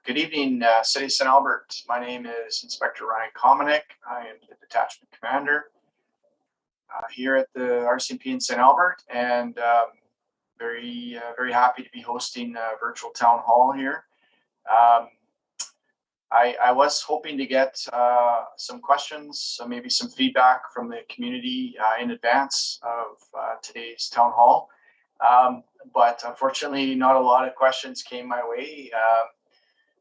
Good evening, City of St. Albert. My name is Inspector Ryan Komanek. I am the detachment commander here at the RCMP in St. Albert, and very happy to be hosting a virtual town hall here. I was hoping to get some questions, maybe some feedback from the community in advance of today's town hall, but unfortunately not a lot of questions came my way.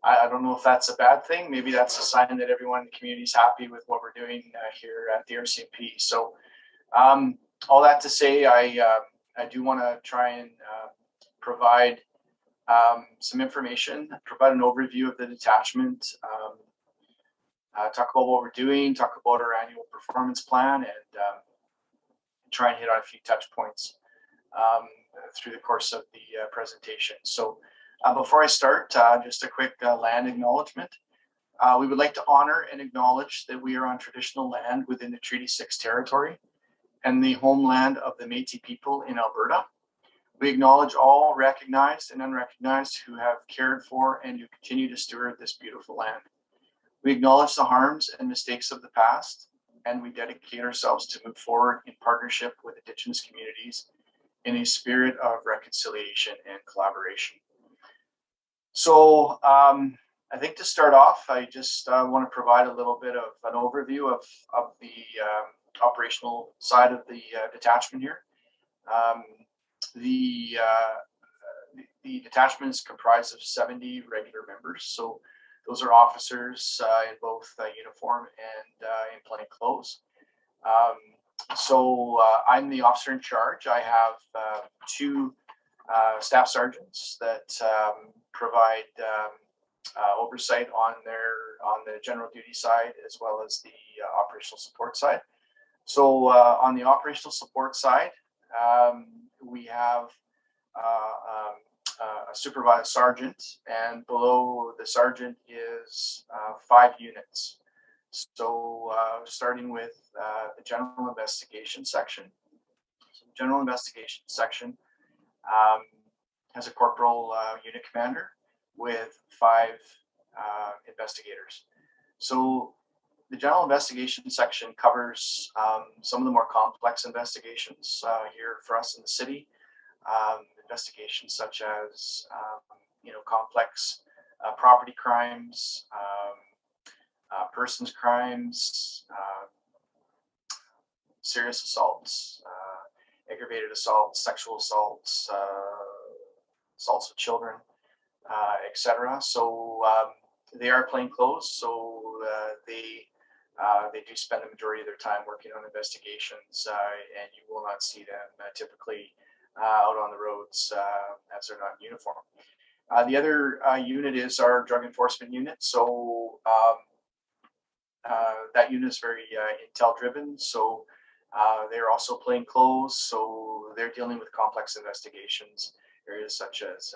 I don't know if that's a bad thing. Maybe that's a sign that everyone in the community is happy with what we're doing here at the RCMP. So all that to say, I do want to try and provide some information, provide an overview of the detachment, talk about what we're doing, talk about our annual performance plan, and try and hit on a few touch points through the course of the presentation. So before I start, just a quick land acknowledgement. We would like to honor and acknowledge that we are on traditional land within the Treaty 6 territory and the homeland of the Métis people in Alberta. We acknowledge all recognized and unrecognized who have cared for and who continue to steward this beautiful land. We acknowledge the harms and mistakes of the past, and we dedicate ourselves to move forward in partnership with Indigenous communities in a spirit of reconciliation and collaboration. So I think to start off, I just want to provide a little bit of an overview of the operational side of the detachment here. The detachment is comprised of 70 regular members. So those are officers in both uniform and in plain clothes. So I'm the officer in charge. I have two staff sergeants that provide oversight on the general duty side as well as the operational support side. So on the operational support side, we have a supervisor sergeant, and below the sergeant is 5 units. So starting with the general investigation section. So the general investigation section has a corporal unit commander with 5 investigators. So the general investigation section covers some of the more complex investigations here for us in the city. Investigations such as complex property crimes, persons crimes, serious assaults, aggravated assaults, sexual assaults, assaults with children, etc. So they are plainclothes, so they do spend the majority of their time working on investigations, and you will not see them typically out on the roads as they're not in uniform. The other unit is our drug enforcement unit. So that unit is very intel driven. So they're also plainclothes. So they're dealing with complex investigations, areas such as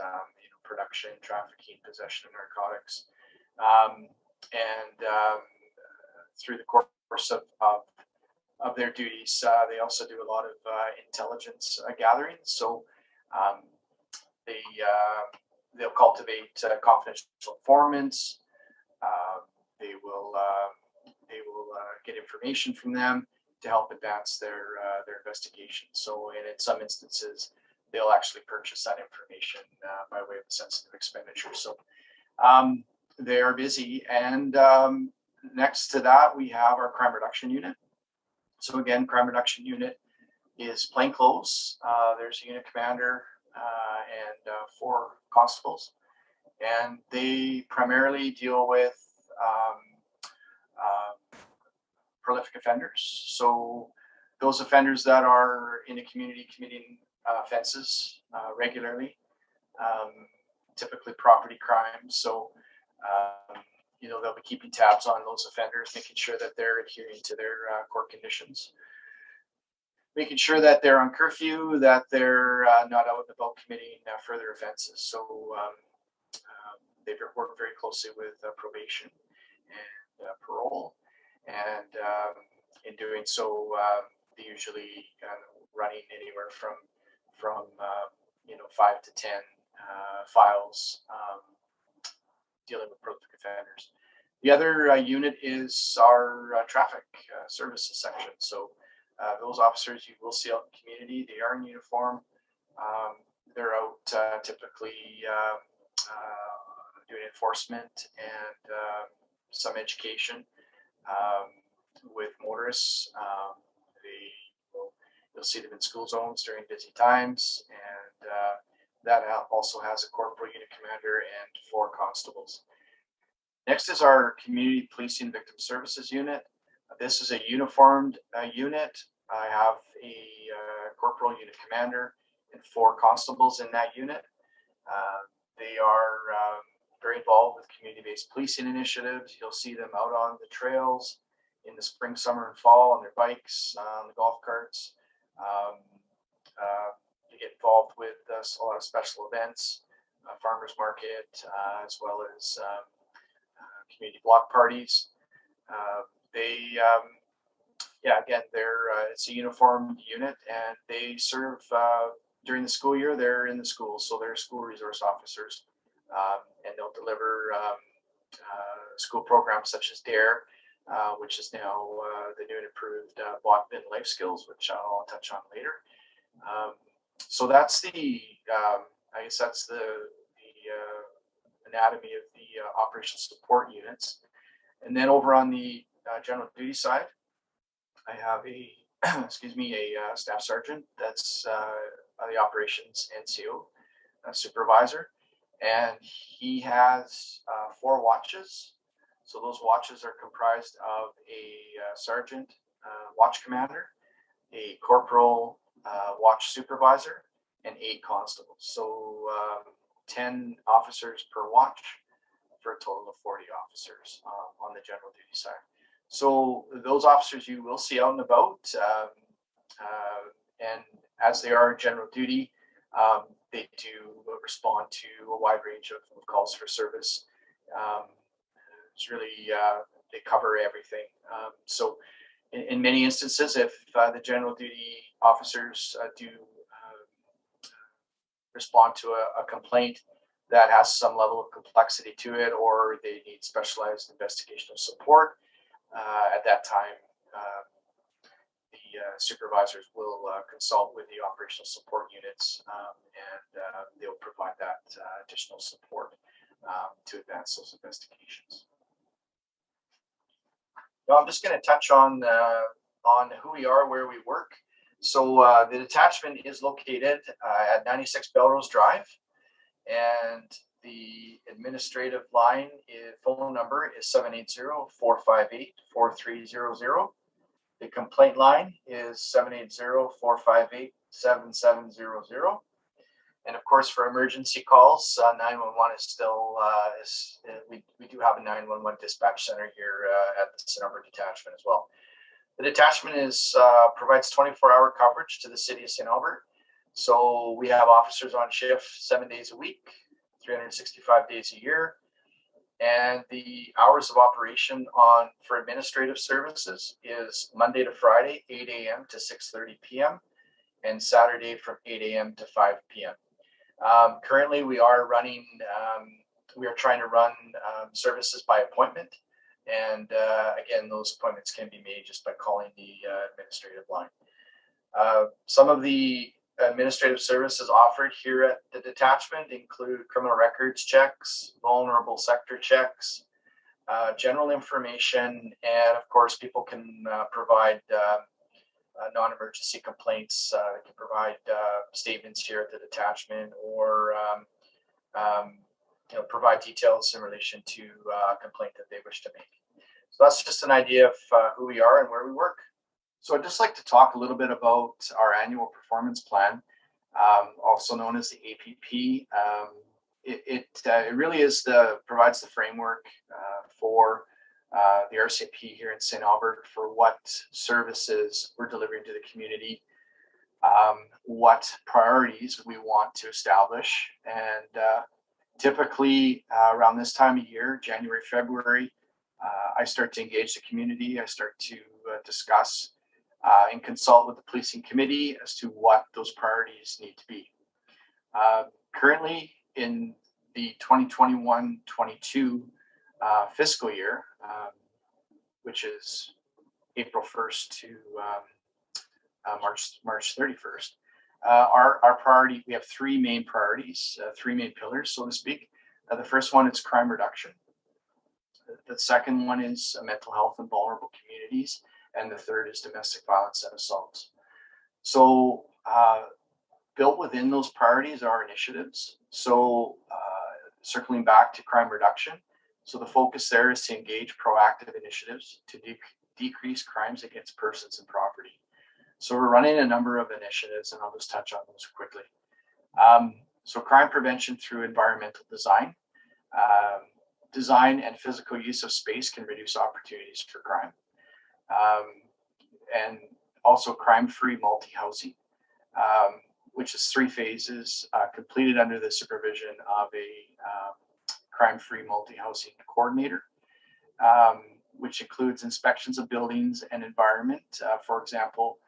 production, trafficking, possession of narcotics, and through the course of their duties, they also do a lot of intelligence gathering. So they'll cultivate confidential informants. They will get information from them to help advance their investigation. So, and in some instances, they'll actually purchase that information by way of a sensitive expenditure. So they are busy. And next to that, we have our crime reduction unit. So again, crime reduction unit is plainclothes. There's a unit commander and 4 constables, and they primarily deal with prolific offenders. So those offenders that are in the community committing offenses regularly, typically property crimes. So they'll be keeping tabs on those offenders, making sure that they're adhering to their court conditions, making sure that they're on curfew, that they're not out and about committing further offenses. So they work very closely with probation and parole, and in doing so, they usually running anywhere from 5 to 10 files dealing with prolific offenders. The other unit is our traffic services section. So those officers you will see out in the community, they are in uniform. They're out typically doing enforcement and some education with motorists. You'll see them in school zones during busy times, and that also has a corporal unit commander and 4 constables. Next is our community policing victim services unit. This is a uniformed unit. I have a corporal unit commander and 4 constables in that unit. They are very involved with community-based policing initiatives. You'll see them out on the trails in the spring, summer, and fall on their bikes, on the golf carts. They get involved with a lot of special events, farmers market, as well as community block parties. It's a uniformed unit, and they serve during the school year. They're in the schools, so they're school resource officers, and they'll deliver school programs such as DARE, which is now the new and improved Botvin Lifeskills, which I'll touch on later. So that's the anatomy of the operational support units. And then over on the general duty side, I have a staff sergeant that's the operations NCO supervisor, and he has 4 watches. So those watches are comprised of a sergeant watch commander, a corporal watch supervisor, and 8 constables. So 10 officers per watch for a total of 40 officers on the general duty side. So those officers you will see out and about, and as they are general duty, they do respond to a wide range of calls for service. It's really, they cover everything. So in many instances, if the general duty officers do respond to a complaint that has some level of complexity to it, or they need specialized investigational support, at that time, the supervisors will consult with the operational support units, and they'll provide that additional support to advance those investigations. Now, I'm just going to touch on who we are, where we work. So the detachment is located at 96 Belrose Drive, and the administrative line phone number is 780-458-4300. The complaint line is 780-458-7700. And of course, for emergency calls, 911 is still, we do have a 911 dispatch center here at the St. Albert detachment as well. The detachment provides 24-hour coverage to the city of St. Albert. So we have officers on shift 7 days a week, 365 days a year. And the hours of operation for administrative services is Monday to Friday, 8 a.m. to 6:30 p.m. and Saturday from 8 a.m. to 5 p.m. Currently, we are trying to run services by appointment. And again, those appointments can be made just by calling the administrative line. Some of the administrative services offered here at the detachment include criminal records checks, vulnerable sector checks, general information, and of course, people can provide non-emergency complaints. They can provide statements here at the detachment, or provide details in relation to a complaint that they wish to make. So that's just an idea of who we are and where we work. So I'd just like to talk a little bit about our annual performance plan, also known as the APP. It really provides the framework for the RCMP here in St. Albert for what services we're delivering to the community, what priorities we want to establish, and typically around this time of year, January, February, I start to engage the community. I start to discuss and consult with the policing committee as to what those priorities need to be. Currently, in the 2021-22 fiscal year, which is April 1st to March 31st. Our priority, we have three main priorities, three main pillars, so to speak. The first one is crime reduction. The second one is mental health and vulnerable communities. And the third is domestic violence and assaults. So built within those priorities are initiatives. So circling back to crime reduction. So the focus there is to engage proactive initiatives to decrease crimes against persons and property. So we're running a number of initiatives, and I'll just touch on those quickly. So crime prevention through environmental design. Design and physical use of space can reduce opportunities for crime. And also crime-free multi-housing, which is 3 phases, completed under the supervision of a crime-free multi-housing coordinator, which includes inspections of buildings and environment, for example,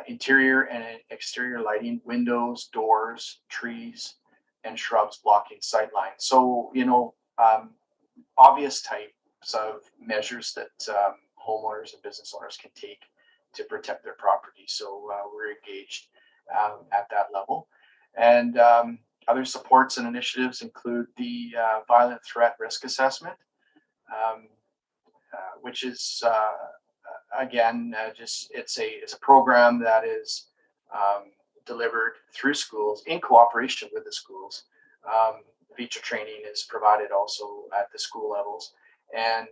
interior and exterior lighting, windows, doors, trees, and shrubs blocking sight lines. So, obvious types of measures that homeowners and business owners can take to protect their property. So we're engaged at that level. And other supports and initiatives include the violent threat risk assessment, which is again it's a program that is delivered through schools in cooperation with the schools. VITA training is provided also at the school levels, and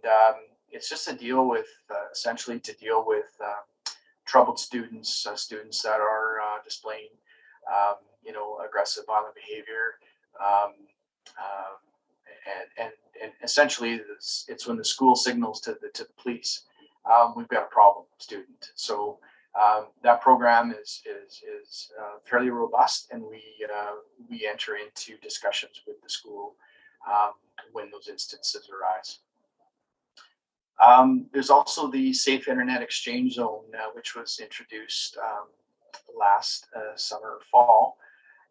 it's just to deal with essentially to deal with troubled students, students that are displaying aggressive violent behavior, and essentially it's when the school signals to the police, we've got a problem student. So that program is fairly robust, and we enter into discussions with the school when those instances arise. There's also the Safe Internet Exchange Zone, which was introduced last summer or fall,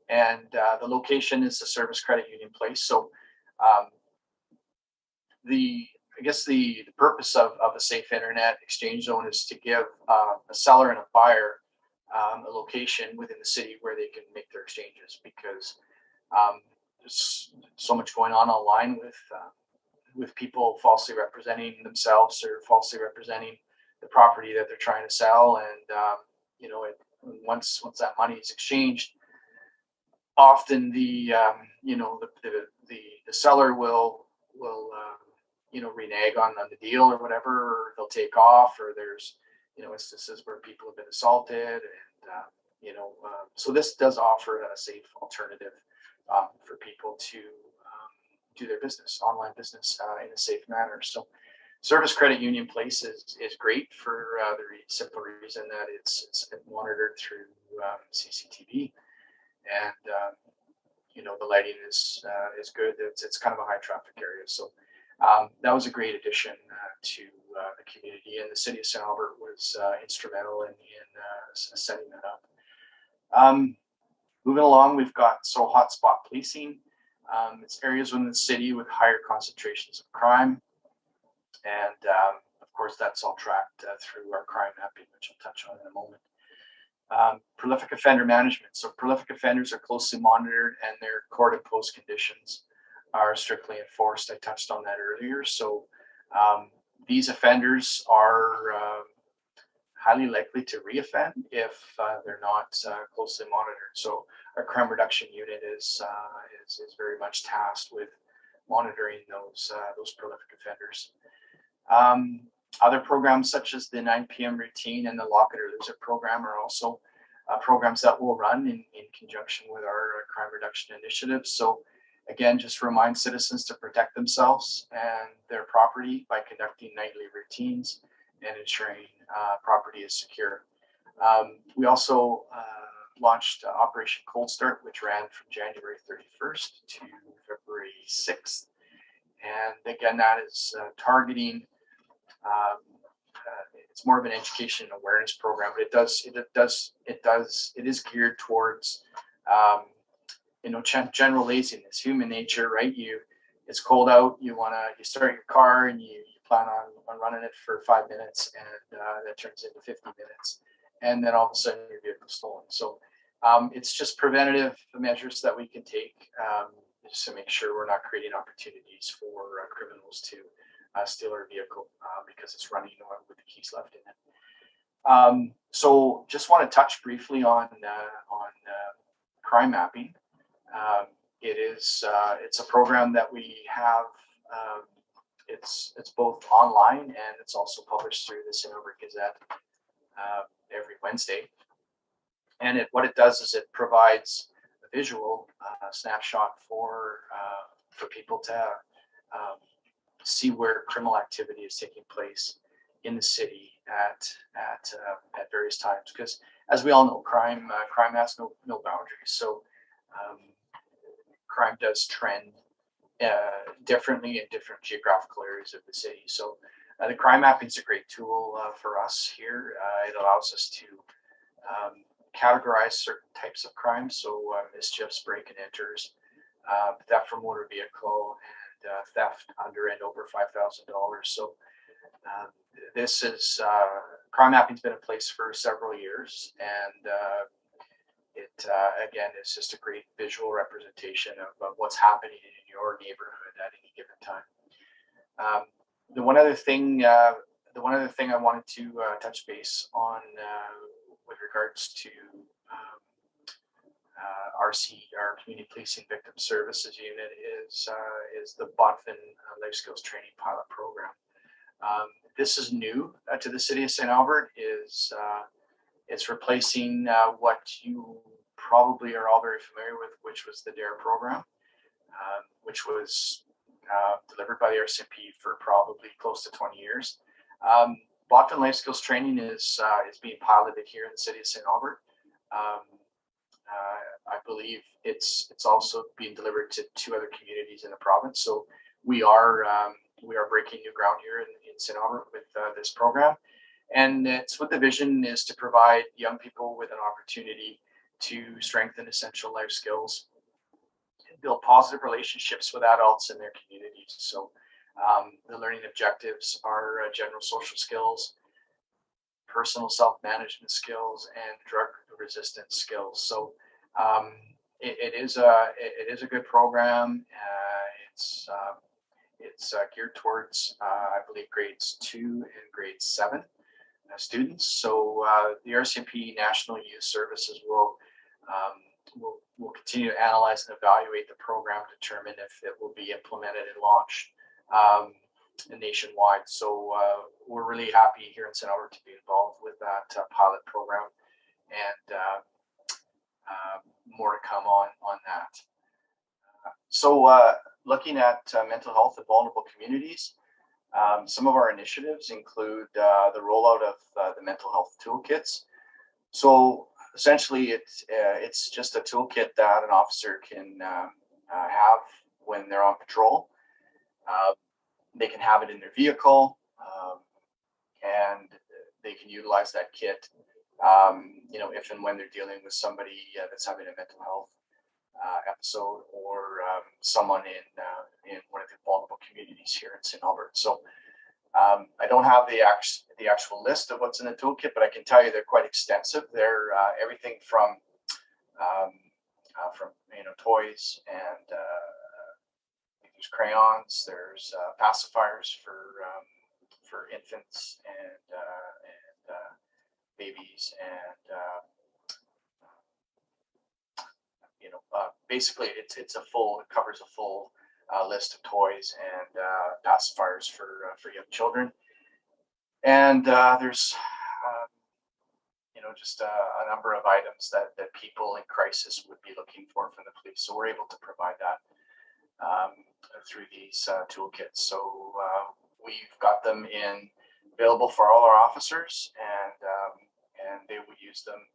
and the location is the Service Credit Union Place. So I guess the purpose of a Safe Internet Exchange Zone is to give a seller and a buyer a location within the city where they can make their exchanges, because there's so much going on online with people falsely representing themselves or falsely representing the property that they're trying to sell, and once that money is exchanged, often the seller will renege on the deal or whatever, or they'll take off, or there's instances where people have been assaulted, and so this does offer a safe alternative for people to do their business, online business, in a safe manner. So Service Credit Union Place is great for the simple reason that it's been monitored through CCTV, and the lighting is good. It's kind of a high traffic area, so that was a great addition to the community, and the city of St. Albert was instrumental in setting that up. Moving along, we've got hotspot policing. It's areas within the city with higher concentrations of crime, and of course that's all tracked through our crime mapping, which I'll touch on in a moment. Prolific offender management. So prolific offenders are closely monitored, and their court-imposed conditions are strictly enforced. I touched on that earlier. So these offenders are highly likely to reoffend if they're not closely monitored. So our crime reduction unit is very much tasked with monitoring those prolific offenders. Other programs such as the 9 p.m. routine and the Lock It or Lose It program are also programs that we'll run in conjunction with our crime reduction initiatives. So again, just remind citizens to protect themselves and their property by conducting nightly routines and ensuring property is secure. We also launched Operation Cold Start, which ran from January 31st to February 6th. And again, that is targeting, it's more of an education and awareness program, but it is geared towards general laziness, human nature, right? It's cold out, you start your car and you plan on running it for 5 minutes, and that turns into 50 minutes, and then all of a sudden your vehicle's stolen. So it's just preventative measures that we can take, just to make sure we're not creating opportunities for criminals to steal our vehicle because it's running with the keys left in it. So just want to touch briefly on crime mapping. It's a program that we have. It's both online and it's also published through the St. Albert Gazette every Wednesday. And what it does is it provides a visual snapshot for people to see where criminal activity is taking place in the city at various times. Because as we all know, crime has no boundaries. So crime does trend differently in different geographical areas of the city. So the crime mapping is a great tool for us here. It allows us to categorize certain types of crimes, so mischiefs, break and enters, theft from motor vehicle, and theft under and over $5,000. So this is crime mapping's been in place for several years, and it again is just a great visual representation of what's happening in your neighborhood at any given time. The one other thing I wanted to touch base on with regards to our Community Policing Victim Services Unit is the Botvin Lifeskills Training Pilot Program. This is new to the city of St. Albert. It's replacing what you probably are all very familiar with, which was the DARE program, which was delivered by the RCMP for probably close to 20 years. Botvin Life Skills Training is being piloted here in the city of St. Albert. I believe it's also being delivered to 2 other communities in the province. So we are breaking new ground here in St. Albert with this program, and it's what the vision is to provide young people with an opportunity to strengthen essential life skills and build positive relationships with adults in their communities. So the learning objectives are general social skills, personal self-management skills, and drug resistance skills. So it is a good program. It's geared towards I believe grades 2 and grade 7 students. So the RCMP National Youth Services will continue to analyze and evaluate the program, determine if it will be implemented and launched nationwide. So we're really happy here in St. Albert to be involved with that pilot program, and more to come on that. So looking at mental health in vulnerable communities, some of our initiatives include the rollout of the mental health toolkits. So essentially, it's just a toolkit that an officer can have when they're on patrol. They can have it in their vehicle, and they can utilize that kit, if and when they're dealing with somebody that's having a mental health episode, or someone in one of the vulnerable communities here in St. Albert. So I don't have the actual list of what's in the toolkit, but I can tell you they're quite extensive. They're everything from toys, and there's crayons, there's pacifiers for infants and babies, and basically it covers a full list of toys and pacifiers for young children. And there's just a number of items that people in crisis would be looking for from the police. So we're able to provide that through these toolkits. So we've got them available for all our officers, and they will use them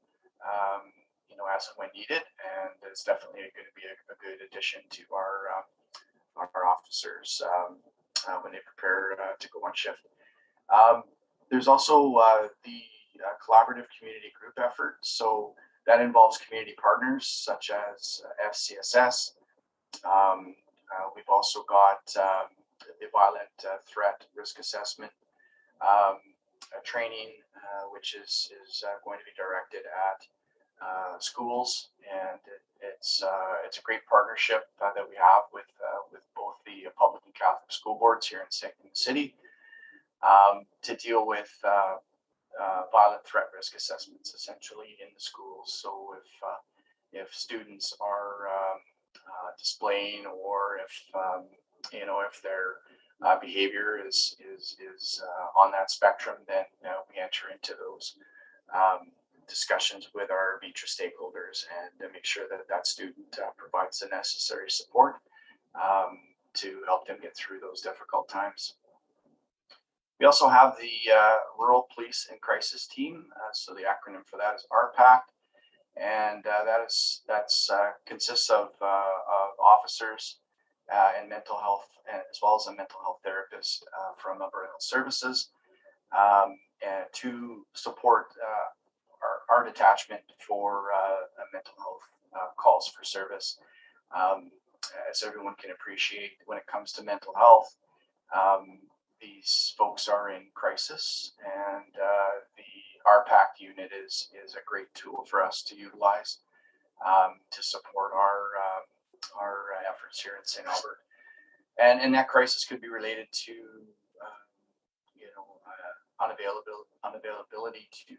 as and when needed. And it's definitely going to be a good addition to our officers when they prepare to go on shift. There's also the collaborative community group effort. So That involves community partners such as FCSS. We've also got the violent threat risk assessment training, which is going to be directed at schools, and it's a great partnership that we have with both the public and Catholic school boards here in the city to deal with violent threat risk assessments, essentially in the schools. So if students are displaying, or if their behavior is on that spectrum, then we enter into those discussions with our VITRA stakeholders and make sure that student provides the necessary support to help them get through those difficult times. We also have the Rural Police and Crisis Team. So the acronym for that is RPAC, and that consists of officers and mental health, as well as a mental health therapist from Alberta Health Services, and to support our detachment for mental health calls for service. As everyone can appreciate, when it comes to mental health, these folks are in crisis, and the RPAC unit is a great tool for us to utilize to support our efforts here in St. Albert. And that crisis could be related to unavailability to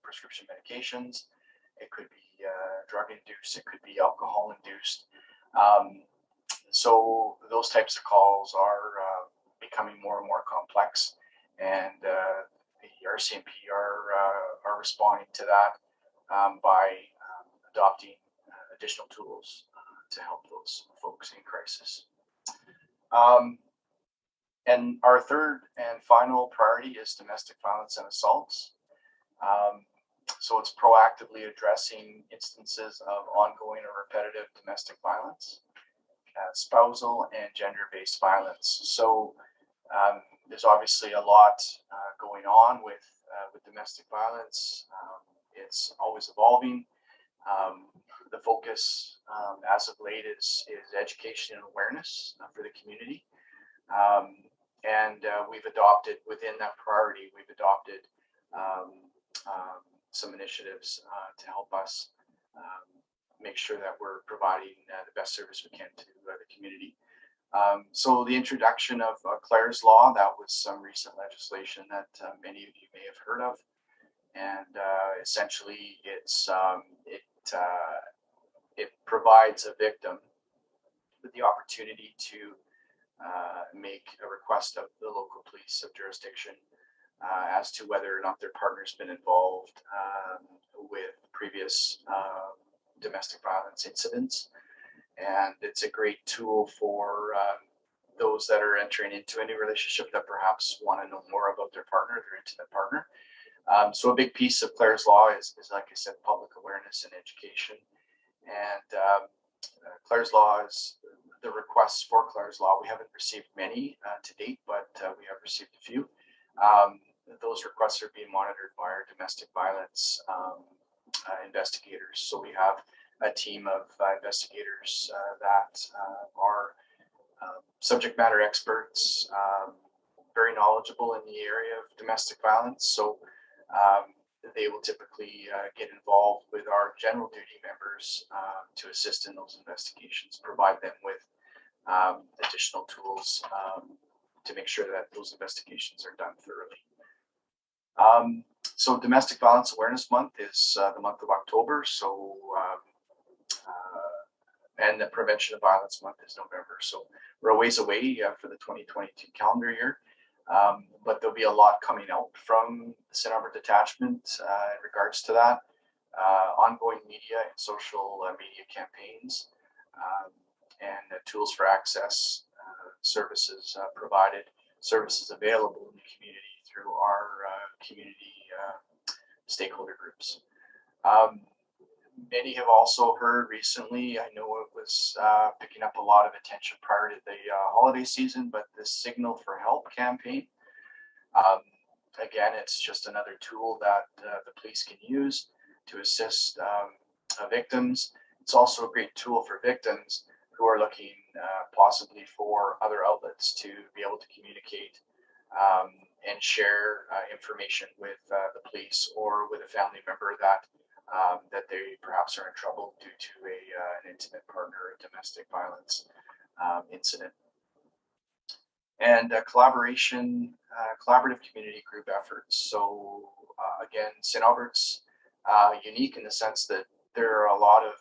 prescription medications. It could be drug induced. It could be alcohol induced. So those types of calls are becoming more and more complex, and the RCMP are responding to that by adopting additional tools to help those folks in crisis. And our third and final priority is domestic violence and assaults. So it's proactively addressing instances of ongoing or repetitive domestic violence, spousal and gender-based violence. So there's obviously a lot going on with domestic violence. It's always evolving. The focus as of late is education and awareness for the community. And we've adopted, within that priority, some initiatives to help us make sure that we're providing the best service we can to the community. So the introduction of Clare's Law, that was some recent legislation that many of you may have heard of. And essentially it provides a victim with the opportunity to make a request of the local police of jurisdiction as to whether or not their partner's been involved with previous domestic violence incidents. And it's a great tool for those that are entering into any relationship that perhaps want to know more about their partner, their intimate partner. So a big piece of Clare's Law is, like I said, public awareness and education. And Clare's Law is the requests for Clare's Law. We haven't received many to date, but we have received a few. Those requests are being monitored by our domestic violence investigators. So we have a team of investigators that are subject matter experts, very knowledgeable in the area of domestic violence. So they will typically get involved with our general duty members to assist in those investigations, provide them with additional tools to make sure that those investigations are done thoroughly. So Domestic Violence Awareness Month is the month of October. So and the Prevention of Violence Month is November. So we're a ways away for the 2022 calendar year. But there'll be a lot coming out from the St. Albert Detachment in regards to that. Ongoing media and social media campaigns, and tools for access, services provided, services available in the community through our community stakeholder groups. Many have also heard recently, I know it was picking up a lot of attention prior to the holiday season, but the Signal for Help campaign. Again, it's just another tool that the police can use to assist victims. It's also a great tool for victims who are looking possibly for other outlets to be able to communicate and share information with the police or with a family member that that they perhaps are in trouble due to an intimate partner or domestic violence incident. And collaborative community group efforts. So again, St. Albert's unique in the sense that there are a lot of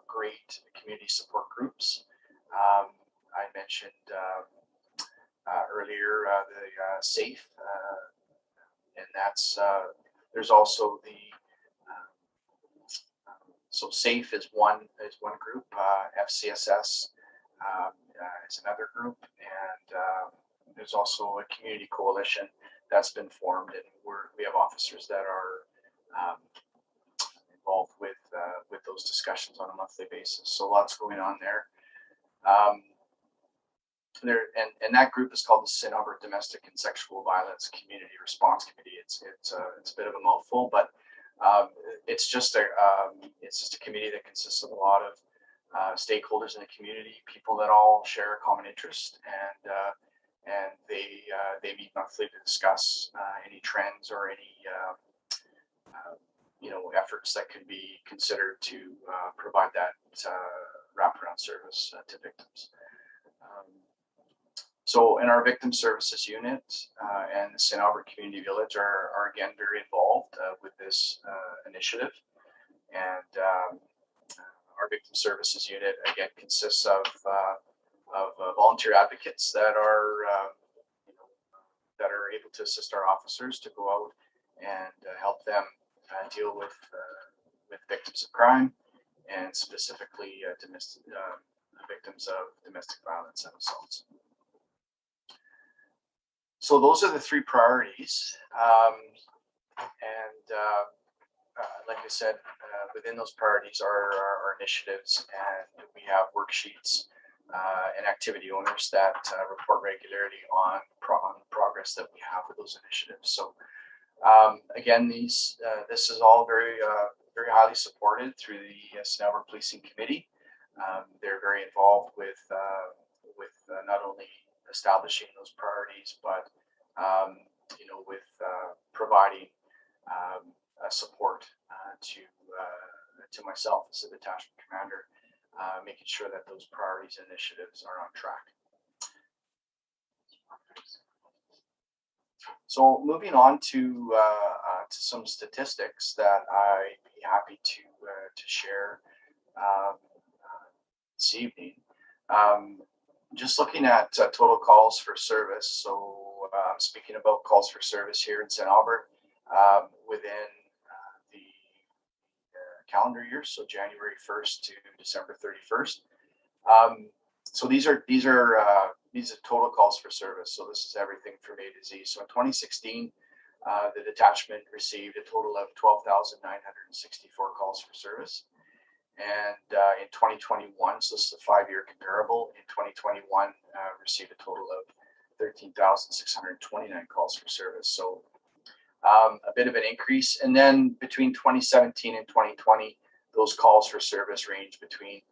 great community support groups. I mentioned earlier the SAFE, and that's there's also the so SAFE is one group. FCSS is another group, and there's also a community coalition that's been formed, and we have officers that are involved with those discussions on a monthly basis. So lots going on there. And that group is called the St. Albert Domestic and Sexual Violence Community Response Committee. It's a bit of a mouthful, but it's just a committee that consists of a lot of stakeholders in the community, people that all share a common interest, and they meet monthly to discuss any trends or any efforts that can be considered to provide that wraparound service to victims. So in our victim services unit and the St. Albert Community Village are again very involved with this initiative. And our victim services unit again consists of volunteer advocates that are able to assist our officers to go out and help them deal with victims of crime, and specifically victims of domestic violence and assaults. So those are the three priorities, like I said, within those priorities are our initiatives, and we have worksheets and activity owners that report regularly on progress that we have with those initiatives. So again, this is all very highly supported through the St. Albert Policing Committee. They're very involved with not only establishing those priorities, but with providing support to myself as a detachment commander, making sure that those priorities and initiatives are on track. So moving on to some statistics that I'd be happy to share this evening. Just looking at total calls for service. So I'm speaking about calls for service here in St. Albert within the calendar year, so January 1st to December 31st. So these are total calls for service. So this is everything from A to Z. So in 2016, the detachment received a total of 12,964 calls for service. And in 2021, so this is a 5-year comparable, in 2021, received a total of 13,629 calls for service. So a bit of an increase. And then between 2017 and 2020, those calls for service range between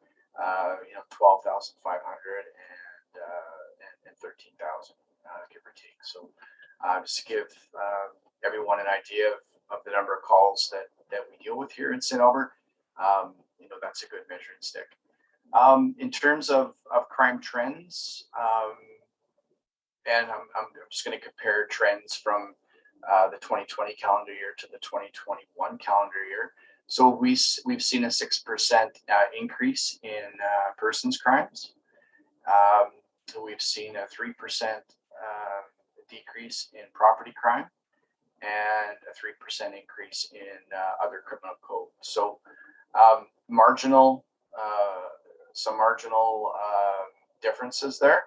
12,500 and 13,000, give or take. So just to give everyone an idea of the number of calls that we deal with here in St. Albert, that's a good measuring stick. In terms of crime trends, and I'm just going to compare trends from the 2020 calendar year to the 2021 calendar year. So we've seen a 6% increase in persons crimes. We've seen a 3% decrease in property crime, and a 3% increase in other criminal code. So some marginal differences there,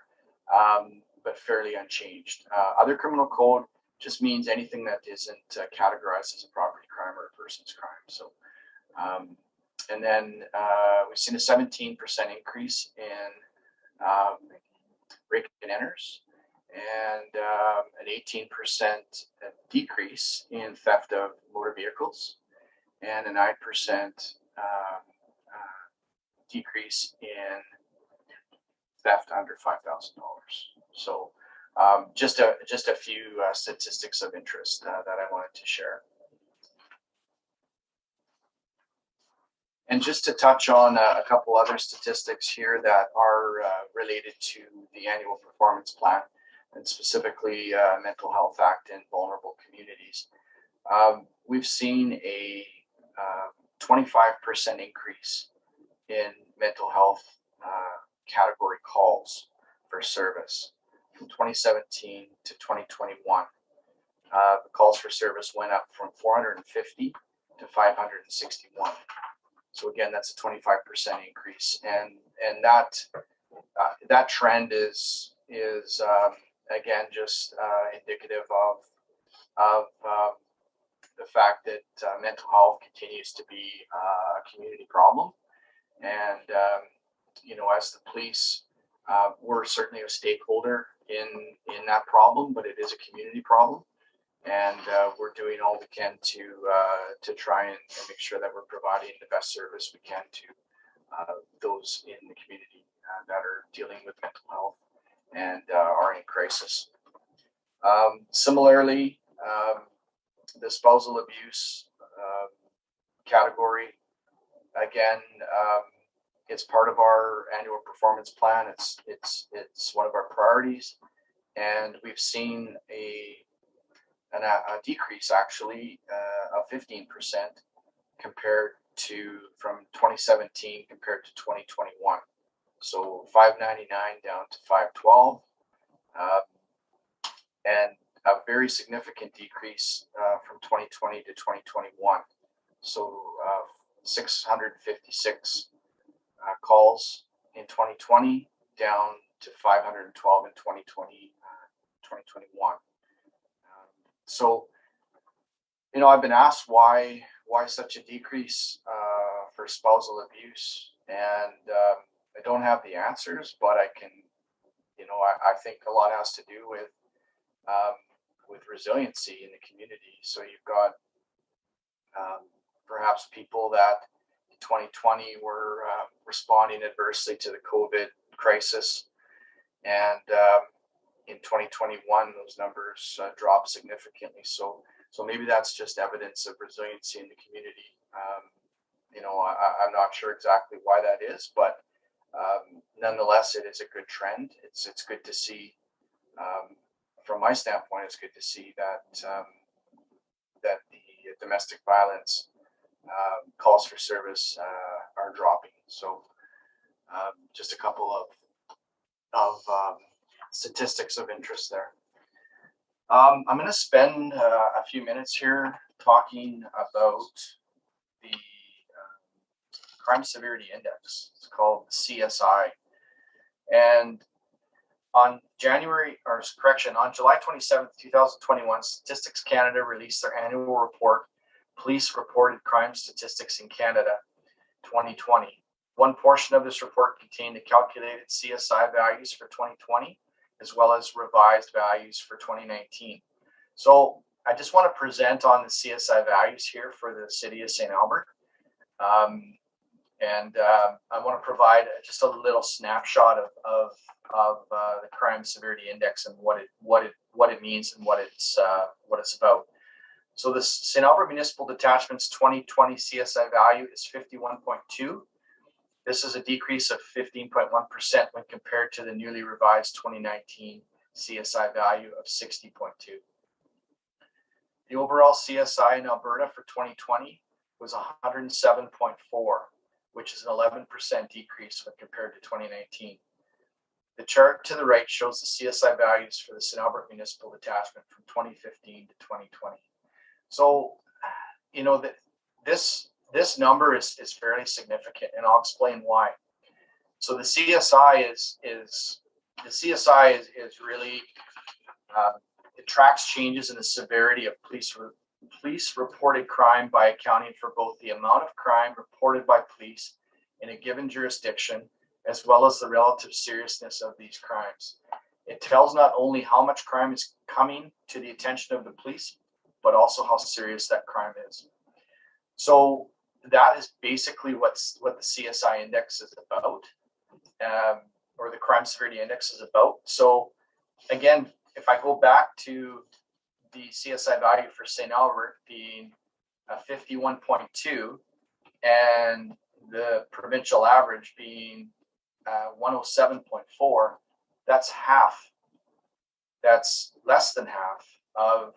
but fairly unchanged. Other criminal code just means anything that isn't categorized as a property crime or a person's crime. So, and then we've seen a 17% increase in break-and-enters, and an 18% decrease in theft of motor vehicles. and a 9% decrease in theft under $5,000. So just a few statistics of interest that I wanted to share. And just to touch on a couple other statistics here that are related to the annual performance plan, and specifically Mental Health Act in vulnerable communities. We've seen a 25% increase in mental health category calls for service from 2017 to 2021. The calls for service went up from 450 to 561. So again, that's a 25% increase, and that trend is again just indicative of the fact that mental health continues to be a community problem, and as the police, we're certainly a stakeholder in that problem, but it is a community problem. And we're doing all we can to try and make sure that we're providing the best service we can to those in the community that are dealing with mental health and are in crisis. Similarly, the spousal abuse category, again, it's part of our annual performance plan. It's one of our priorities, and we've seen a decrease actually of 15% compared to from 2017 compared to 2021. So 599 down to 512, and a very significant decrease from 2020 to 2021. So 656 calls in 2020 down to 512 in 2021. So, I've been asked why such a decrease for spousal abuse, and I don't have the answers, but I can, I think a lot has to do with resiliency in the community. So you've got perhaps people that in 2020 were responding adversely to the COVID crisis, and in 2021, those numbers dropped significantly. So maybe that's just evidence of resiliency in the community. I'm not sure exactly why that is, but nonetheless, it is a good trend. It's good to see. From my standpoint, it's good to see that that the domestic violence calls for service are dropping. So just a couple of statistics of interest there. I'm going to spend a few minutes here talking about the Crime Severity Index. It's called CSI. And on July 27th, 2021, Statistics Canada released their annual report, Police Reported Crime Statistics in Canada 2020. One portion of this report contained the calculated CSI values for 2020, as well as revised values for 2019. So I just want to present on the CSI values here for the city of St. Albert. And I want to provide just a little snapshot of the Crime Severity Index and what it means and what it's about. So the St. Albert Municipal Detachment's 2020 CSI value is 51.2. This is a decrease of 15.1% when compared to the newly revised 2019 CSI value of 60.2. The overall CSI in Alberta for 2020 was 107.4, which is an 11% decrease when compared to 2019. The chart to the right shows the CSI values for the St. Albert Municipal Detachment from 2015 to 2020. So, this number is fairly significant, and I'll explain why. So the CSI is really it tracks changes in the severity of police reported crime by accounting for both the amount of crime reported by police in a given jurisdiction, as well as the relative seriousness of these crimes. It tells not only how much crime is coming to the attention of the police, but also how serious that crime is. So that is basically what the CSI index is about, or the crime severity index is about. So again, if I go back to the CSI value for St. Albert being 51.2 and the provincial average being 107.4, that's half. That's less than half of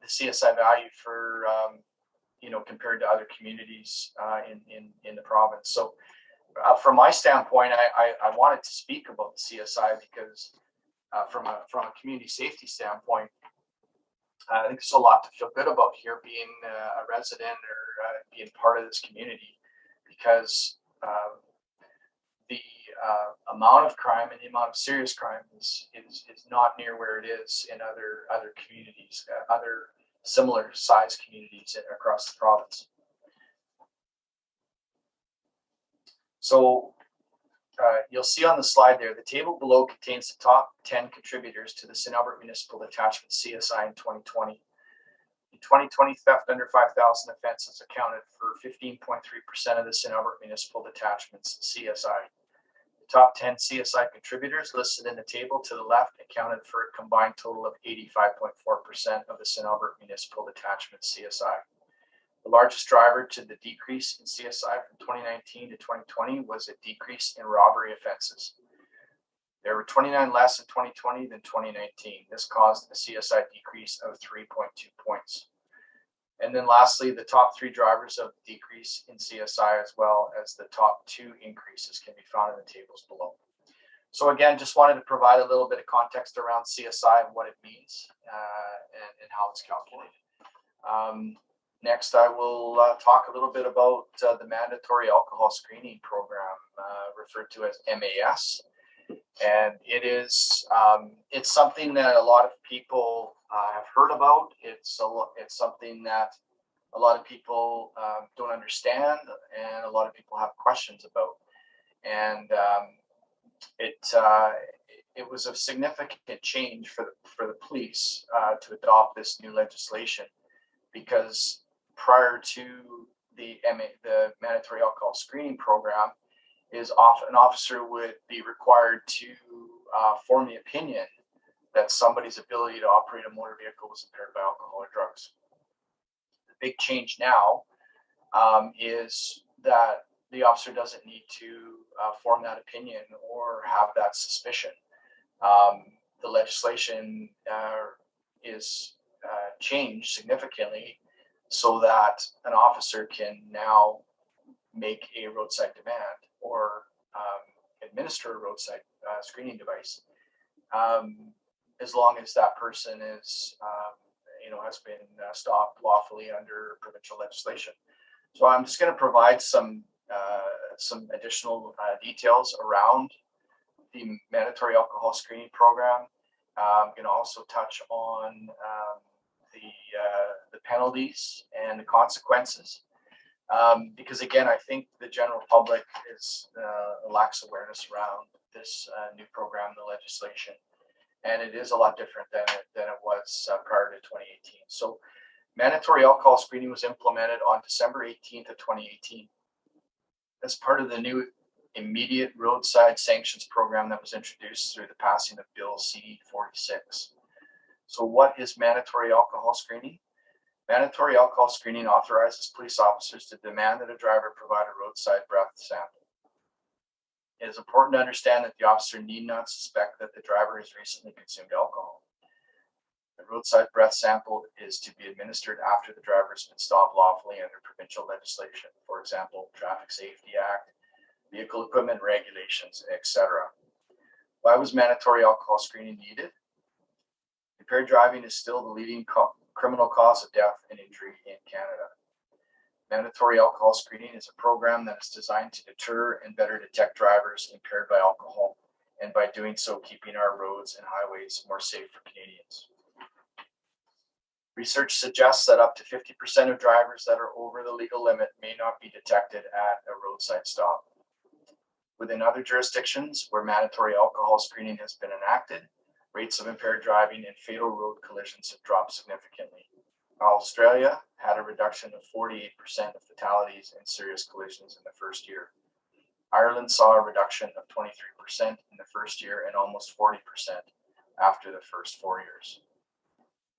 the CSI value for compared to other communities in the province. So from my standpoint, I wanted to speak about the CSI because from a community safety standpoint, I think there's a lot to feel good about here, being a resident or being part of this community, because the amount of crime and the amount of serious crime is not near where it is in other communities, other similar size communities across the province. So you'll see on the slide there, the table below contains the top 10 contributors to the St. Albert Municipal Detachment CSI in 2020. In 2020, theft under 5,000 offenses accounted for 15.3% of the St. Albert Municipal Detachment's CSI. The top 10 CSI contributors listed in the table to the left accounted for a combined total of 85.4% of the St. Albert Municipal Detachment CSI. The largest driver to the decrease in CSI from 2019 to 2020 was a decrease in robbery offenses. There were 29 less in 2020 than 2019. This caused a CSI decrease of 3.2 points. And then lastly, the top 3 drivers of the decrease in CSI, as well as the top 2 increases, can be found in the tables below. So again, just wanted to provide a little bit of context around CSI and what it means and how it's calculated. Next, I will talk a little bit about the mandatory alcohol screening program, referred to as MAS. And it is it's something that a lot of people have heard about. It's something that a lot of people don't understand, and a lot of people have questions about. And it was a significant change for the police to adopt this new legislation, because prior to the mandatory alcohol screening program, an officer would be required to form the opinion that somebody's ability to operate a motor vehicle was impaired by alcohol or drugs. The big change now is that the officer doesn't need to form that opinion or have that suspicion. The legislation is changed significantly so that an officer can now make a roadside demand or administer a roadside screening device, as long as that person is, has been stopped lawfully under provincial legislation. So I'm just going to provide some additional details around the mandatory alcohol screening program. I'm going to also touch on the penalties and the consequences. Because again, I think the general public lacks awareness around this new program, the legislation, and it is a lot different than it was prior to 2018. So mandatory alcohol screening was implemented on December 18th of 2018 as part of the new immediate roadside sanctions program that was introduced through the passing of Bill C-46. So what is mandatory alcohol screening? Mandatory alcohol screening authorizes police officers to demand that a driver provide a roadside breath sample. It is important to understand that the officer need not suspect that the driver has recently consumed alcohol. The roadside breath sample is to be administered after the driver has been stopped lawfully under provincial legislation, for example, Traffic Safety Act, vehicle equipment regulations, etc. Why was mandatory alcohol screening needed? Impaired driving is still the leading criminal cause of death and injury in Canada. Mandatory alcohol screening is a program that is designed to deter and better detect drivers impaired by alcohol, and by doing so, keeping our roads and highways more safe for Canadians. Research suggests that up to 50% of drivers that are over the legal limit may not be detected at a roadside stop. Within other jurisdictions where mandatory alcohol screening has been enacted, rates of impaired driving and fatal road collisions have dropped significantly. Australia had a reduction of 48% of fatalities and serious collisions in the first year. Ireland saw a reduction of 23% in the first year and almost 40% after the first 4 years.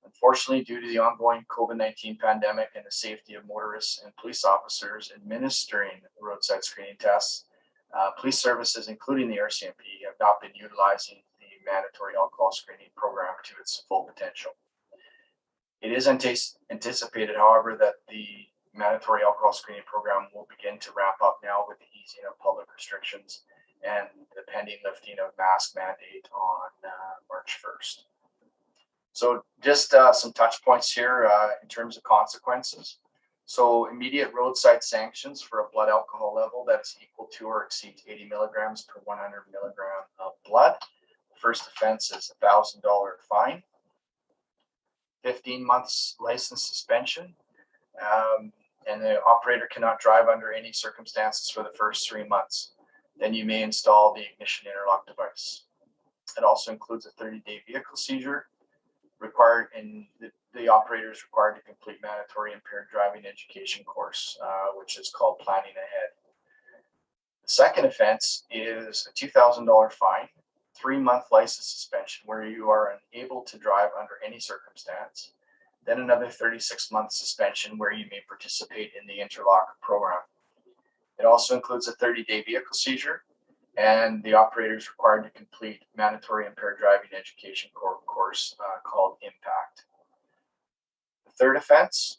Unfortunately, due to the ongoing COVID-19 pandemic and the safety of motorists and police officers administering roadside screening tests, police services, including the RCMP, have not been utilizing the mandatory alcohol screening program to its full potential. It is anticipated, however, that the mandatory alcohol screening program will begin to ramp up now with the easing of public restrictions and the pending lifting of mask mandate on March 1st. So just some touch points here in terms of consequences. So immediate roadside sanctions for a blood alcohol level that is equal to or exceeds 80 milligrams per 100 milligram of blood. The first offense is a $1,000 fine, 15 months license suspension, and the operator cannot drive under any circumstances for the first 3 months. Then you may install the ignition interlock device. It also includes a 30-day vehicle seizure required, and the operator is required to complete mandatory impaired driving education course, which is called Planning Ahead. The second offense is a $2,000 fine, 3-month license suspension where you are unable to drive under any circumstance, then another 36-month suspension where you may participate in the interlock program. It also includes a 30-day vehicle seizure, and the operator is required to complete mandatory impaired driving education course called Impact. The third offense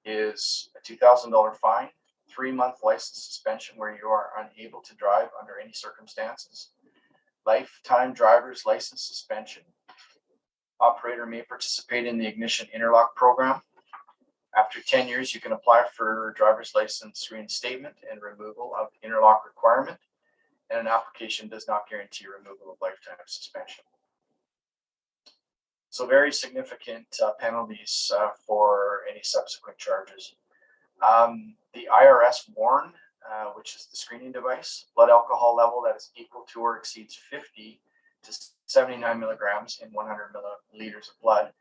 is a $2,000 fine, 3-month license suspension where you are unable to drive under any circumstances, lifetime driver's license suspension. Operator may participate in the ignition interlock program. After 10 years, you can apply for driver's license reinstatement and removal of interlock requirement, and an application does not guarantee removal of lifetime suspension. So very significant penalties for any subsequent charges. The IRS WARN, which is the screening device, blood alcohol level that is equal to or exceeds 50 to 79 milligrams in 100 milliliters of blood,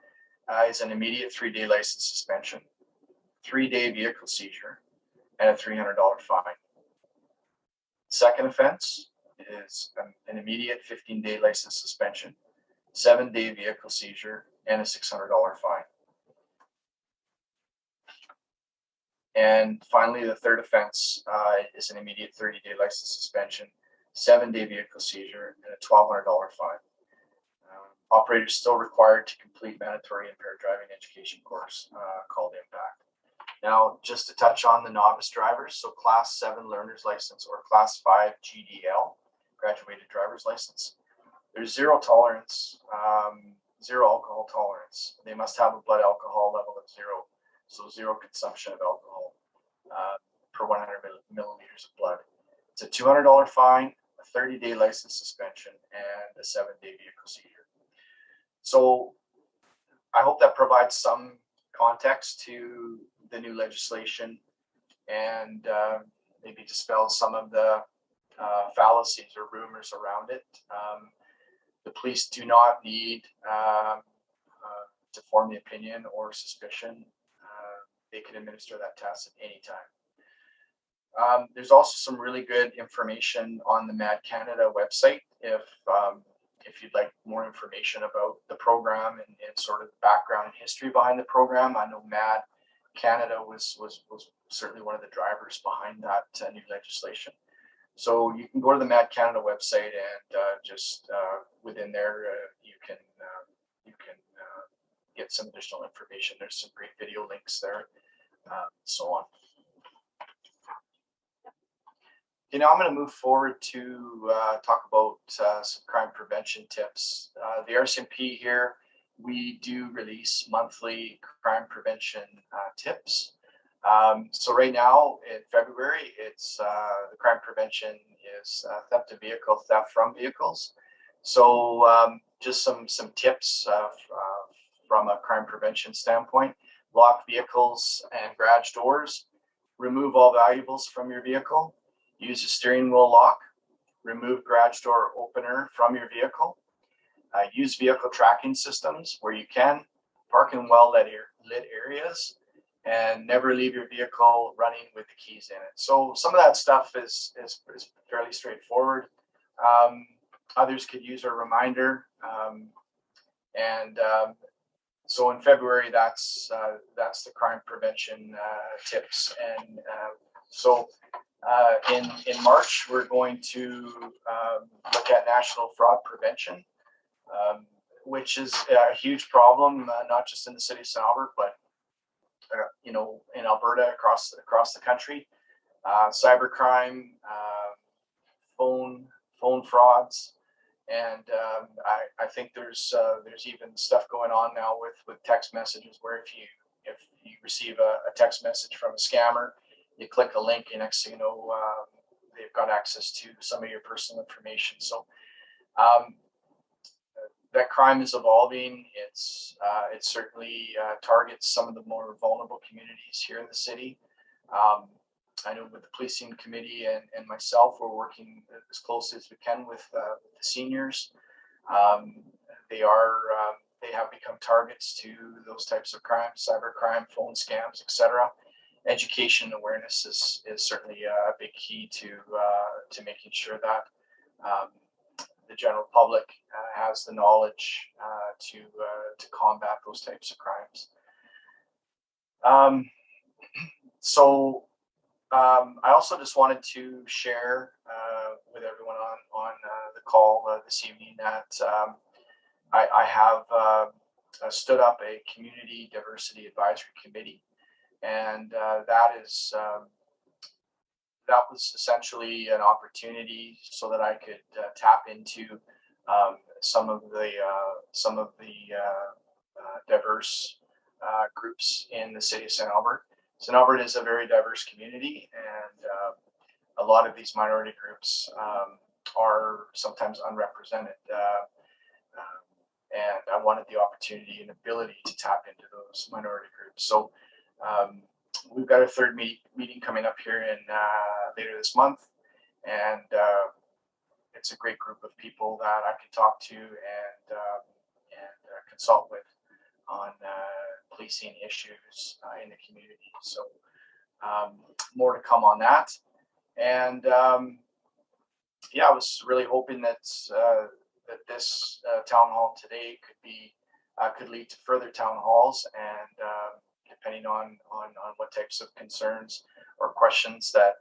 is an immediate 3-day license suspension, 3-day vehicle seizure, and a $300 fine. Second offense is an immediate 15-day license suspension, 7-day vehicle seizure, and a $600 fine. And finally, the third offense is an immediate 30-day license suspension, 7-day vehicle seizure, and a $1,200 fine. Operators still required to complete mandatory impaired driving education course called Impact. Now, just to touch on the novice drivers, so Class 7 learner's license or Class 5 GDL, graduated driver's license, there's zero tolerance, zero alcohol tolerance. They must have a blood alcohol level of 0, so 0 consumption of alcohol per 100 milliliters of blood. It's a $200 fine, a 30-day license suspension, and a 7-day vehicle seizure. So I hope that provides some context to the new legislation and maybe dispels some of the fallacies or rumors around it. The police do not need to form the opinion or suspicion. They can administer that test at any time. There's also some really good information on the MAD Canada website if you'd like more information about the program and sort of the background and history behind the program. I know MAD Canada was certainly one of the drivers behind that new legislation. So you can go to the MAD Canada website and just within there you can get some additional information. There's some great video links there, so on. Okay, now I'm going to move forward to talk about some crime prevention tips. The RCMP here, we do release monthly crime prevention tips. So right now in February, it's the crime prevention is theft of vehicle, theft from vehicles. So just some tips from a crime prevention standpoint: lock vehicles and garage doors, remove all valuables from your vehicle, use a steering wheel lock, remove garage door opener from your vehicle, use vehicle tracking systems where you can, park in well-lit areas, and never leave your vehicle running with the keys in it. So some of that stuff is fairly straightforward. Others could use a reminder. So in February, that's the crime prevention tips. And in March, we're going to look at national fraud prevention, which is a huge problem, not just in the city of St. Albert, but in Alberta, across the country. Cybercrime, phone frauds, and I think there's even stuff going on now with text messages where if you receive a text message from a scammer, you click a link, and next thing you know, they've got access to some of your personal information. So that crime is evolving. It certainly targets some of the more vulnerable communities here in the city. I know with the policing committee and myself, we're working as closely as we can with the seniors. They have become targets to those types of crimes, cybercrime, phone scams, etc. Education and awareness is certainly a big key to making sure that the general public has the knowledge to combat those types of crimes. I also just wanted to share with everyone on the call this evening that I have stood up a community diversity advisory committee, and that was essentially an opportunity so that I could tap into some of the diverse groups in the city of St. Albert. St. Albert is a very diverse community, and a lot of these minority groups are sometimes unrepresented. And I wanted the opportunity and ability to tap into those minority groups. So we've got a third meeting coming up here in later this month, and it's a great group of people that I can talk to and consult with on policing issues in the community. So more to come on that. And I was really hoping that this town hall today could lead to further town halls, and depending on what types of concerns or questions that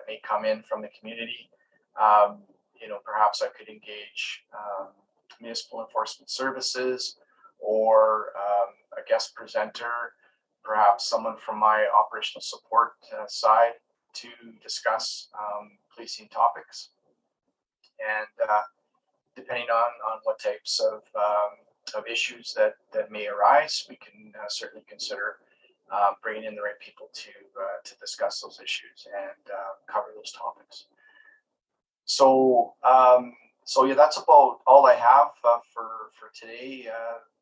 may come in from the community, perhaps I could engage municipal enforcement services, or a guest presenter, perhaps someone from my operational support side, to discuss policing topics. And depending on what types of issues that may arise, we can certainly consider bringing in the right people to discuss those issues and cover those topics. So that's about all I have for today.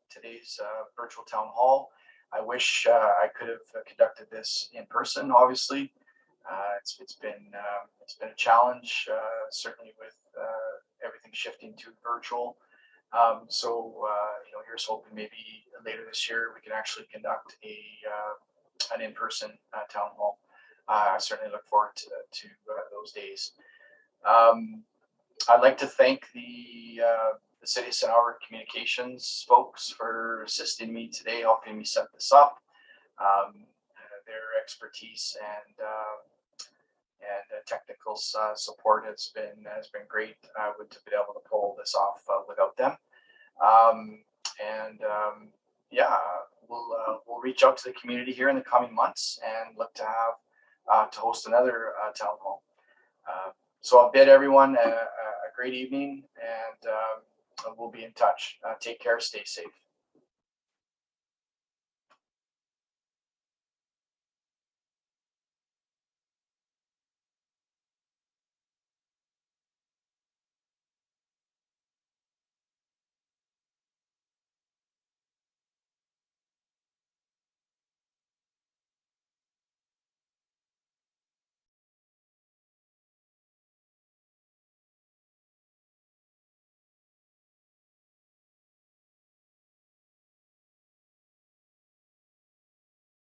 Today's virtual town hall. I wish I could have conducted this in person. Obviously, it's been a challenge, certainly with everything shifting to virtual. Here's hoping maybe later this year we can actually conduct an in-person town hall. I certainly look forward to those days. I'd like to thank the City of St. Albert communications folks for assisting me today, helping me set this up. Their expertise and technical support has been great. I wouldn't have been able to pull this off without them. We'll reach out to the community here in the coming months and look to have to host another town hall. So I'll bid everyone a great evening, and we'll be in touch. Take care, stay safe.